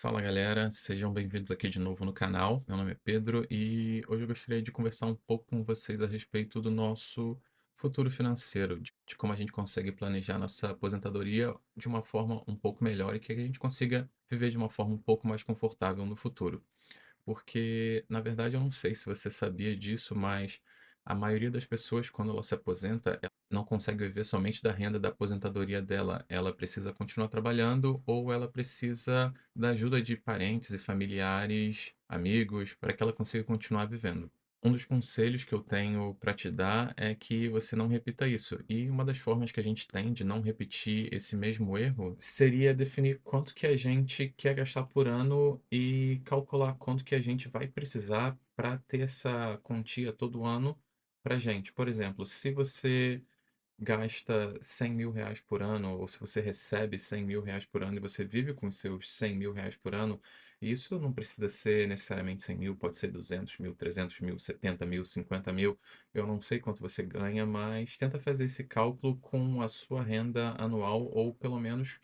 Fala galera, sejam bem-vindos aqui de novo no canal. Meu nome é Pedro e hoje eu gostaria de conversar um pouco com vocês a respeito do nosso futuro financeiro, de como a gente consegue planejar nossa aposentadoria de uma forma um pouco melhor e que a gente consiga viver de uma forma um pouco mais confortável no futuro. Porque, na verdade, eu não sei se você sabia disso, mas a maioria das pessoas, quando ela se aposenta, ela não consegue viver somente da renda da aposentadoria dela. Ela precisa continuar trabalhando ou ela precisa da ajuda de parentes e familiares, amigos, para que ela consiga continuar vivendo. Um dos conselhos que eu tenho para te dar é que você não repita isso. E uma das formas que a gente tem de não repetir esse mesmo erro seria definir quanto que a gente quer gastar por ano e calcular quanto que a gente vai precisar para ter essa quantia todo ano para gente. Por exemplo, se você gasta 100 mil reais por ano, ou se você recebe 100 mil reais por ano e você vive com os seus 100 mil reais por ano, isso não precisa ser necessariamente 100 mil, pode ser 200 mil, 300 mil, 70 mil, 50 mil. Eu não sei quanto você ganha, mas tenta fazer esse cálculo com a sua renda anual, ou pelo menos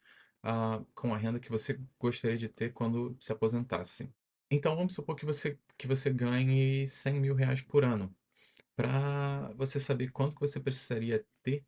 com a renda que você gostaria de ter quando se aposentasse. Então vamos supor que você ganhe 100 mil reais por ano. Para você saber quanto que você precisaria ter,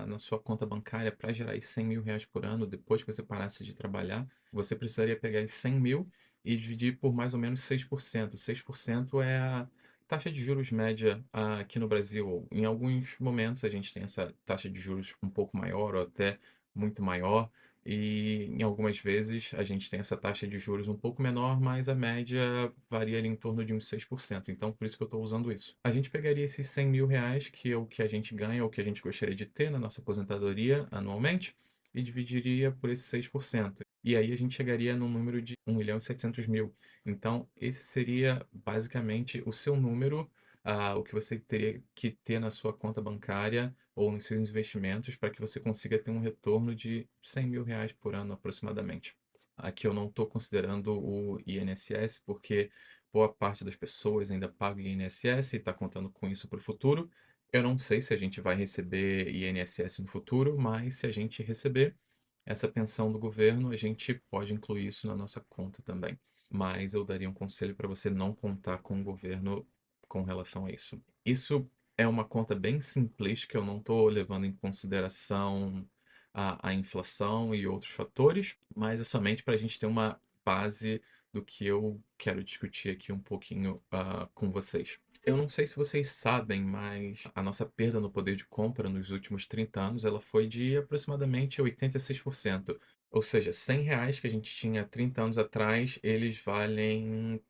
na sua conta bancária para gerar esses 100 mil reais por ano, depois que você parasse de trabalhar, você precisaria pegar esses 100 mil e dividir por mais ou menos 6%. 6% é a taxa de juros média, aqui no Brasil. Em alguns momentos a gente tem essa taxa de juros um pouco maior ou até muito maior, e em algumas vezes a gente tem essa taxa de juros um pouco menor, mas a média varia ali em torno de uns 6%. Então, por isso que eu estou usando isso. A gente pegaria esses 100 mil reais, que é o que a gente ganha, ou que a gente gostaria de ter na nossa aposentadoria anualmente, e dividiria por esses 6%. E aí a gente chegaria no número de 1.700.000. Então, esse seria basicamente o seu número, o que você teria que ter na sua conta bancária ou nos seus investimentos para que você consiga ter um retorno de 100 mil reais por ano aproximadamente. Aqui eu não estou considerando o INSS, porque boa parte das pessoas ainda paga o INSS e está contando com isso para o futuro. Eu não sei se a gente vai receber INSS no futuro, mas se a gente receber essa pensão do governo, a gente pode incluir isso na nossa conta também. Mas eu daria um conselho para você não contar com o governo com relação a isso. Isso é uma conta bem simplista, eu não estou levando em consideração a inflação e outros fatores, mas é somente para a gente ter uma base do que eu quero discutir aqui um pouquinho com vocês. Eu não sei se vocês sabem, mas a nossa perda no poder de compra nos últimos 30 anos ela foi de aproximadamente 86%. Ou seja, 100 reais que a gente tinha 30 anos atrás, eles valem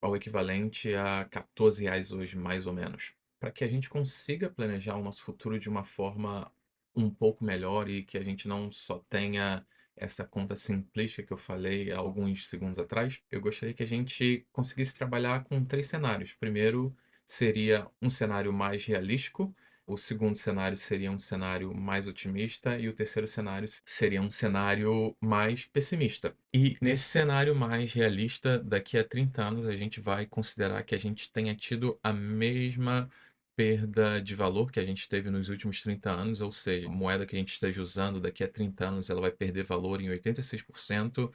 ao equivalente a 14 reais hoje, mais ou menos. Para que a gente consiga planejar o nosso futuro de uma forma um pouco melhor e que a gente não só tenha essa conta simplista que eu falei há alguns segundos atrás, eu gostaria que a gente conseguisse trabalhar com três cenários. Primeiro seria um cenário mais realístico, o segundo cenário seria um cenário mais otimista e o terceiro cenário seria um cenário mais pessimista. E nesse cenário mais realista, daqui a 30 anos a gente vai considerar que a gente tenha tido a mesma perda de valor que a gente teve nos últimos 30 anos, ou seja, a moeda que a gente esteja usando daqui a 30 anos ela vai perder valor em 86%.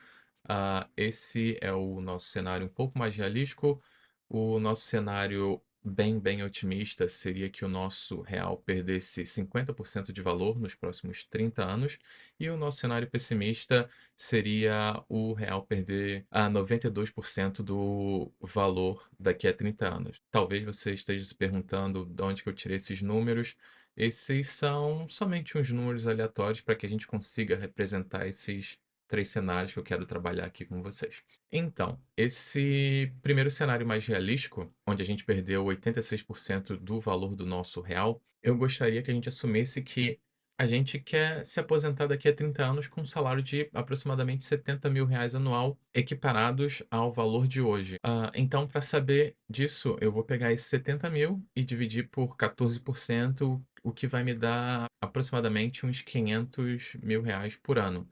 Esse é o nosso cenário um pouco mais realístico. O nosso cenário bem otimista seria que o nosso real perdesse 50% de valor nos próximos 30 anos, e o nosso cenário pessimista seria o real perder a 92% do valor daqui a 30 anos. Talvez você esteja se perguntando de onde que eu tirei esses números. Esses são somente uns números aleatórios para que a gente consiga representar esses três cenários que eu quero trabalhar aqui com vocês. Então, esse primeiro cenário mais realístico, onde a gente perdeu 86% do valor do nosso real, eu gostaria que a gente assumisse que a gente quer se aposentar daqui a 30 anos com um salário de aproximadamente 70 mil reais anual, equiparados ao valor de hoje. Então, para saber disso, eu vou pegar esses 70 mil e dividir por 14%, o que vai me dar aproximadamente uns 500 mil reais por ano.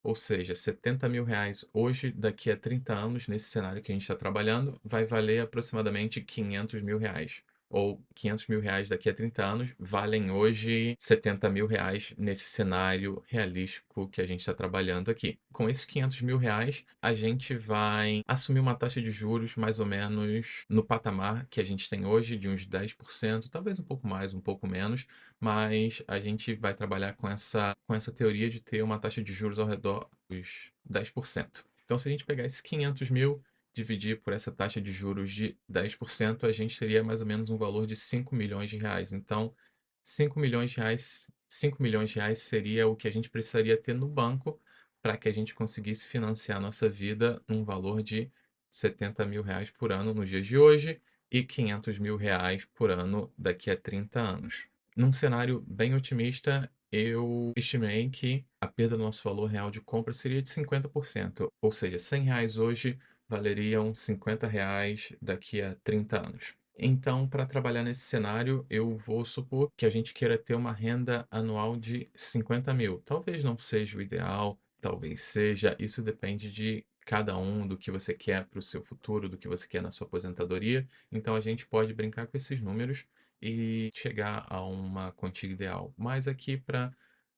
Ou seja, 70 mil reais hoje, daqui a 30 anos, nesse cenário que a gente está trabalhando, vai valer aproximadamente 500 mil reais. ou 500 mil reais daqui a 30 anos valem hoje 70 mil reais nesse cenário realístico que a gente está trabalhando aqui. Com esses 500 mil reais, a gente vai assumir uma taxa de juros mais ou menos no patamar que a gente tem hoje, de uns 10%, talvez um pouco mais, um pouco menos, mas a gente vai trabalhar com essa teoria de ter uma taxa de juros ao redor dos 10%. Então, se a gente pegar esses 500 mil, dividir por essa taxa de juros de 10%, a gente teria mais ou menos um valor de 5 milhões de reais. Então, 5 milhões de reais seria o que a gente precisaria ter no banco para que a gente conseguisse financiar a nossa vida num valor de 70 mil reais por ano nos dias de hoje e 500 mil reais por ano daqui a 30 anos. Num cenário bem otimista, eu estimei que a perda do nosso valor real de compra seria de 50%, ou seja, 100 reais hoje valeriam 50 reais daqui a 30 anos. Então, para trabalhar nesse cenário, eu vou supor que a gente queira ter uma renda anual de 50 mil. Talvez não seja o ideal, talvez seja, isso depende de cada um, do que você quer para o seu futuro, do que você quer na sua aposentadoria. Então, a gente pode brincar com esses números e chegar a uma quantia ideal. Mas aqui, para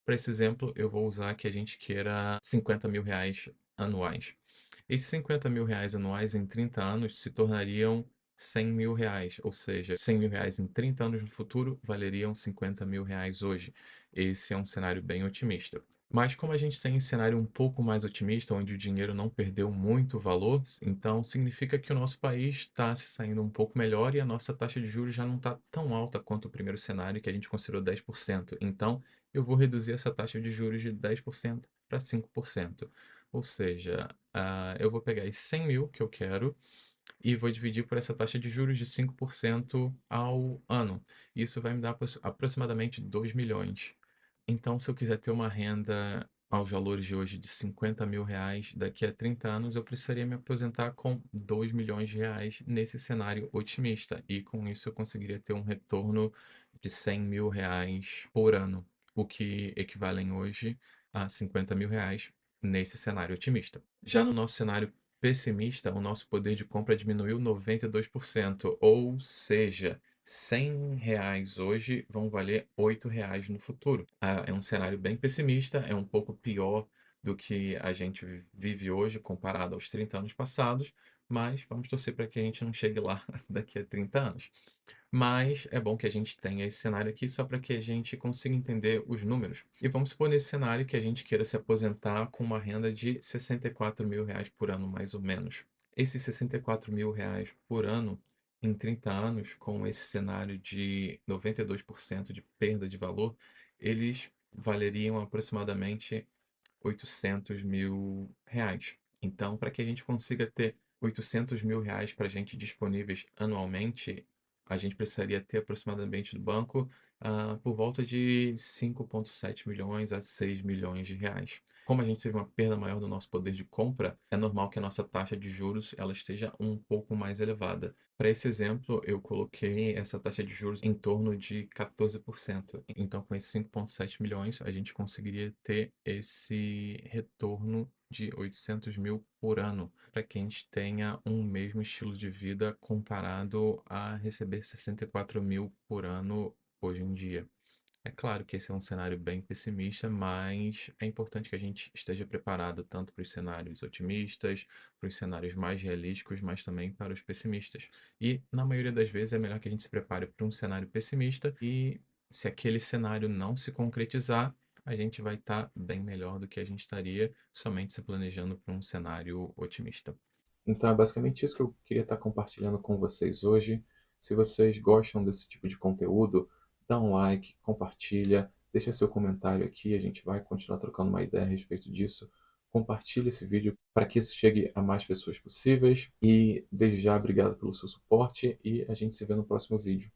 esse exemplo, eu vou usar que a gente queira 50 mil reais anuais. Esses 50 mil reais anuais em 30 anos se tornariam 100 mil reais, ou seja, 100 mil reais em 30 anos no futuro valeriam 50 mil reais hoje. Esse é um cenário bem otimista. Mas como a gente tem um cenário um pouco mais otimista, onde o dinheiro não perdeu muito valor, então significa que o nosso país está se saindo um pouco melhor e a nossa taxa de juros já não está tão alta quanto o primeiro cenário, que a gente considerou 10%. Então, eu vou reduzir essa taxa de juros de 10% para 5%. Ou seja, eu vou pegar esses 100 mil que eu quero e vou dividir por essa taxa de juros de 5% ao ano. Isso vai me dar aproximadamente 2 milhões. Então, se eu quiser ter uma renda aos valores de hoje de 50 mil reais, daqui a 30 anos eu precisaria me aposentar com 2 milhões de reais nesse cenário otimista. E com isso eu conseguiria ter um retorno de 100 mil reais por ano, o que equivalem hoje a 50 mil reais nesse cenário otimista. Já no nosso cenário pessimista, o nosso poder de compra diminuiu 92%, ou seja, 100 reais hoje vão valer 8 reais no futuro. É um cenário bem pessimista, é um pouco pior do que a gente vive hoje comparado aos 30 anos passados, mas vamos torcer para que a gente não chegue lá daqui a 30 anos. Mas é bom que a gente tenha esse cenário aqui só para que a gente consiga entender os números. E vamos supor nesse cenário que a gente queira se aposentar com uma renda de 64 mil reais por ano, mais ou menos. Esses 64 mil reais por ano, em 30 anos, com esse cenário de 92% de perda de valor, eles valeriam aproximadamente 800 mil reais. Então, para que a gente consiga ter 800 mil reais para a gente disponíveis anualmente, a gente precisaria ter aproximadamente do banco por volta de 5,7 milhões a 6 milhões de reais. Como a gente teve uma perda maior do nosso poder de compra, é normal que a nossa taxa de juros ela esteja um pouco mais elevada. Para esse exemplo, eu coloquei essa taxa de juros em torno de 14%. Então, com esses 5,7 milhões, a gente conseguiria ter esse retorno de 800 mil por ano, para que a gente tenha um mesmo estilo de vida comparado a receber 64 mil por ano hoje em dia. É claro que esse é um cenário bem pessimista, mas é importante que a gente esteja preparado tanto para os cenários otimistas, para os cenários mais realísticos, mas também para os pessimistas. E, na maioria das vezes, é melhor que a gente se prepare para um cenário pessimista e, se aquele cenário não se concretizar, a gente vai estar bem melhor do que a gente estaria somente se planejando para um cenário otimista. Então é basicamente isso que eu queria estar compartilhando com vocês hoje. Se vocês gostam desse tipo de conteúdo, dá um like, compartilha, deixa seu comentário aqui, a gente vai continuar trocando uma ideia a respeito disso. Compartilhe esse vídeo para que isso chegue a mais pessoas possíveis e desde já obrigado pelo seu suporte e a gente se vê no próximo vídeo.